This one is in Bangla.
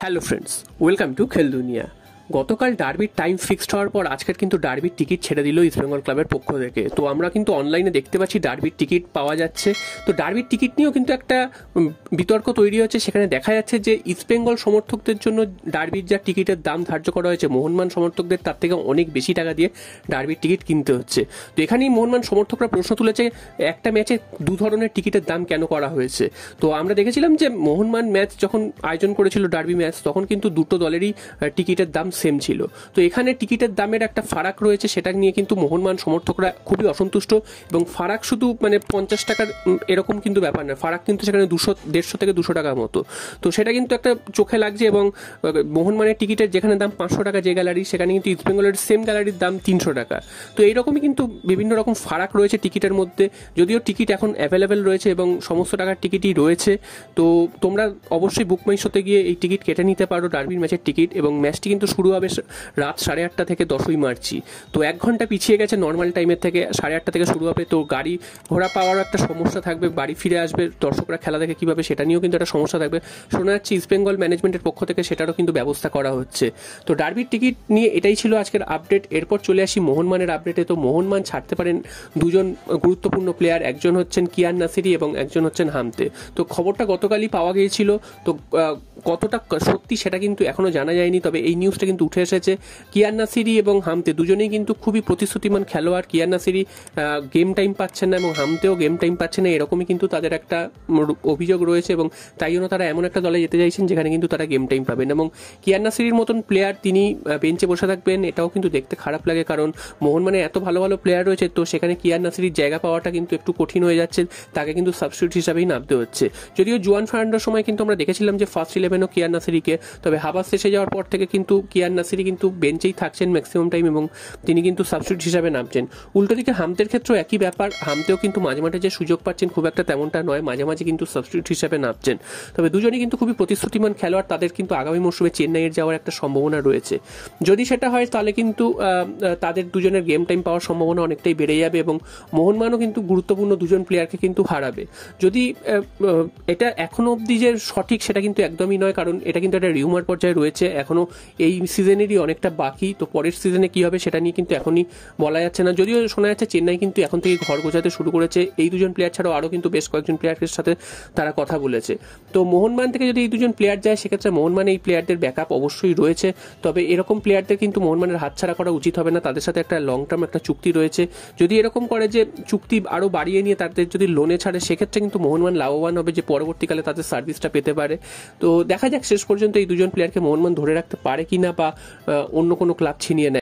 হ্যালো ফ্রেন্ডস, ওয়েলকাম টু খেল দুনিয়া। গতকাল ডার্বির টাইম ফিক্সড হওয়ার পর আজকের কিন্তু ডার্বির টিকিট ছেড়ে দিল ইস্টবেঙ্গল ক্লাবের পক্ষ থেকে। তো আমরা কিন্তু অনলাইনে দেখতে পাচ্ছি ডার্বির টিকিট পাওয়া যাচ্ছে। তো ডার্বির টিকিট নিয়েও কিন্তু একটা বিতর্ক তৈরি হচ্ছে। সেখানে দেখা যাচ্ছে যে ইস্টবেঙ্গল সমর্থকদের জন্য ডার্বির যা টিকিটের দাম ধার্য করা হয়েছে, মোহনবাগান সমর্থকদের তার থেকে অনেক বেশি টাকা দিয়ে ডার্বির টিকিট কিনতে হচ্ছে। তো এখানেই মোহনবাগান সমর্থকরা প্রশ্ন তুলেছে, একটা ম্যাচে দু ধরনের টিকিটের দাম কেন করা হয়েছে। তো আমরা দেখেছিলাম যে মোহনবাগান ম্যাচ যখন আয়োজন করেছিল ডার্বি ম্যাচ, তখন কিন্তু দুটো দলেরই টিকিটের দাম সেম ছিল। তো এখানে টিকিটের দামের একটা ফারাক রয়েছে, সেটা নিয়ে কিন্তু মোহনবাগান সমর্থকরা খুবই অসন্তুষ্ট। এবং ফারাক শুধু 50 টাকার এরকম কিন্তু ব্যাপার না, ফারাক কিন্তু সেখানে 150 থেকে 200 টাকার মতো। তো সেটা কিন্তু একটা চোখে লাগছে। এবং মোহনবাগানের টিকিটের যেখানে দাম 500 টাকা যে গ্যালারি, সেখানে কিন্তু ইস্টবেঙ্গলের সেম গ্যালারির দাম 300 টাকা। তো এইরকমই কিন্তু বিভিন্ন রকম ফারাক রয়েছে টিকিটের মধ্যে। যদিও টিকিট এখন অ্যাভেলেবেল রয়েছে এবং সমস্ত টাকার টিকিটই রয়েছে। তো তোমরা অবশ্যই বুকমাই শোতে গিয়ে এই টিকিট কেটে নিতে পারো, ডার্বির ম্যাচের টিকিট। এবং ম্যাচটি কিন্তু শুরু হবে রাত 8:30 থেকে 10ই মার্চই। তো 1 ঘন্টা পিছিয়ে গেছে নর্মাল টাইমের থেকে, 8:30 থেকে শুরু হবে। তো গাড়ি ঘোড়া পাওয়ারও একটা সমস্যা থাকবে, বাড়ি ফিরে আসবে দর্শকরা খেলা দেখে কীভাবে, সেটা নিয়েও কিন্তু একটা সমস্যা থাকবে। শোনা যাচ্ছে ইস্টবেঙ্গল ম্যানেজমেন্টের পক্ষ থেকে সেটারও কিন্তু ব্যবস্থা করা হচ্ছে। তো ডার্বির টিকিট নিয়ে এটাই ছিল আজকের আপডেট। এরপর চলে আসি মোহনবাগানের আপডেটে। তো মোহনবাগান ছাড়তে পারেন দুজন গুরুত্বপূর্ণ প্লেয়ার, একজন হচ্ছেন কিয়ান নাসিরি এবং একজন হচ্ছেন হামতে। তো খবরটা গতকালই পাওয়া গিয়েছিল। তো কতটা সত্যি সেটা কিন্তু এখনো জানা যায়নি, তবে এই নিউজটা কিন্তু উঠে এসেছে। কিয়ান নাসিরি এবং হামতে দুজনেই কিন্তু খুবই প্রতিশ্রুতিমান খেলোয়াড়। কিয়ান নাসিরি গেম টাইম পাচ্ছেন না এবং হামতেও গেম টাইম পাচ্ছে না, এরকমই কিন্তু তাদের একটা অভিযোগ রয়েছে। এবং তাই জন্য তারা এমন একটা দলে যেতে চাইছেন যেখানে কিন্তু তারা গেম টাইম পাবেন। এবং কিয়ান নাসিরির মতন প্লেয়ার তিনি বেঞ্চে বসে থাকবেন, এটাও কিন্তু দেখতে খারাপ লাগে। কারণ মোহনবাগানে এত ভালো ভালো প্লেয়ার রয়েছে, তো সেখানে কিয়ান নাসিরির জায়গা পাওয়াটা কিন্তু একটু কঠিন হয়ে যাচ্ছে। তাকে কিন্তু সাবস্টিটিউট হিসাবেই নামতে হচ্ছে। যদিও জুয়ান ফার্নান্ডোর সময় কিন্তু আমরা দেখেছিলাম যে ফার্স্ট 11ও কিয়ান নাসিরিকে, তবে হাবাস এসে যাওয়ার পর থেকে কিন্তু কিয়ান নাসিরি কিন্তু বেঞ্চেই থাকছেন ম্যাক্সিমাম টাইম এবং তিনি কিন্তু সাবস্টিটিউট হিসাবে নামছেন। উল্টো দিকে হামতের ক্ষেত্রেও একই ব্যাপার, হামতেও কিন্তু মাঝে মাঝে যে সুযোগ পাচ্ছেন খুব একটা তেমনটা নয়, মাঝে মাঝে কিন্তু সাবস্টিটিউট হিসাবে নামছেন। তবে দুজনেই কিন্তু খুবই প্রতিশ্রুতিমান খেলোয়াড়, তাদের কিন্তু আগামী মৌসুমে চেন্নাইয়ের যাওয়ার একটা সম্ভাবনা রয়েছে। যদি সেটা হয় তাহলে কিন্তু তাদের দুজনের গেম টাইম পাওয়ার সম্ভাবনা অনেকটাই বেড়ে যাবে এবং মোহনবাগানও কিন্তু গুরুত্বপূর্ণ দুজন প্লেয়ারকে কিন্তু হারাবে। যদি এটা এখনো অবধি যে সঠিক সেটা কিন্তু একদমই নয়, কারণ এটা কিন্তু একটা রিউমার পর্যায়ে রয়েছে, এখনো এই সিজনেরই অনেকটা বাকি। তো পরের সিজনে কি হবে সেটা নিয়ে কিন্তু এখনই বলা যাচ্ছে না। যদিও শোনা যাচ্ছে চেন্নাই কিন্তু এখন থেকে ঘর গোছাতে শুরু করেছে, এই দুজন প্লেয়ার ছাড়াও আরও কিন্তু বেশ কয়েকজন প্লেয়ারের সাথে তারা কথা বলেছে। তো মোহনবাগান থেকে যদি এই দুজন প্লেয়ার যায়, সেক্ষেত্রে মোহনবাগান এই প্লেয়ারদের ব্যাকআপ অবশ্যই রয়েছে। তবে এরকম প্লেয়ারদের কিন্তু মোহনবাগানের হাতছাড়া করা উচিত হবে না, তাদের সাথে একটা লং টার্ম একটা চুক্তি রয়েছে। যদি এরকম করে যে চুক্তি আরও বাড়িয়ে নিয়ে তাদের যদি লোনে ছাড়ে, সেক্ষেত্রে কিন্তু মোহনবাগান লাভবান হবে, যে পরবর্তীকালে তাদের সার্ভিসটা পেতে পারে। তো দেখা যাক শেষ পর্যন্ত এই দুজন প্লেয়ারকে মোহনবাগান ধরে রাখতে পারে কিনা, বা অন্য কোনো ক্লাব ছিনিয়ে নেয়।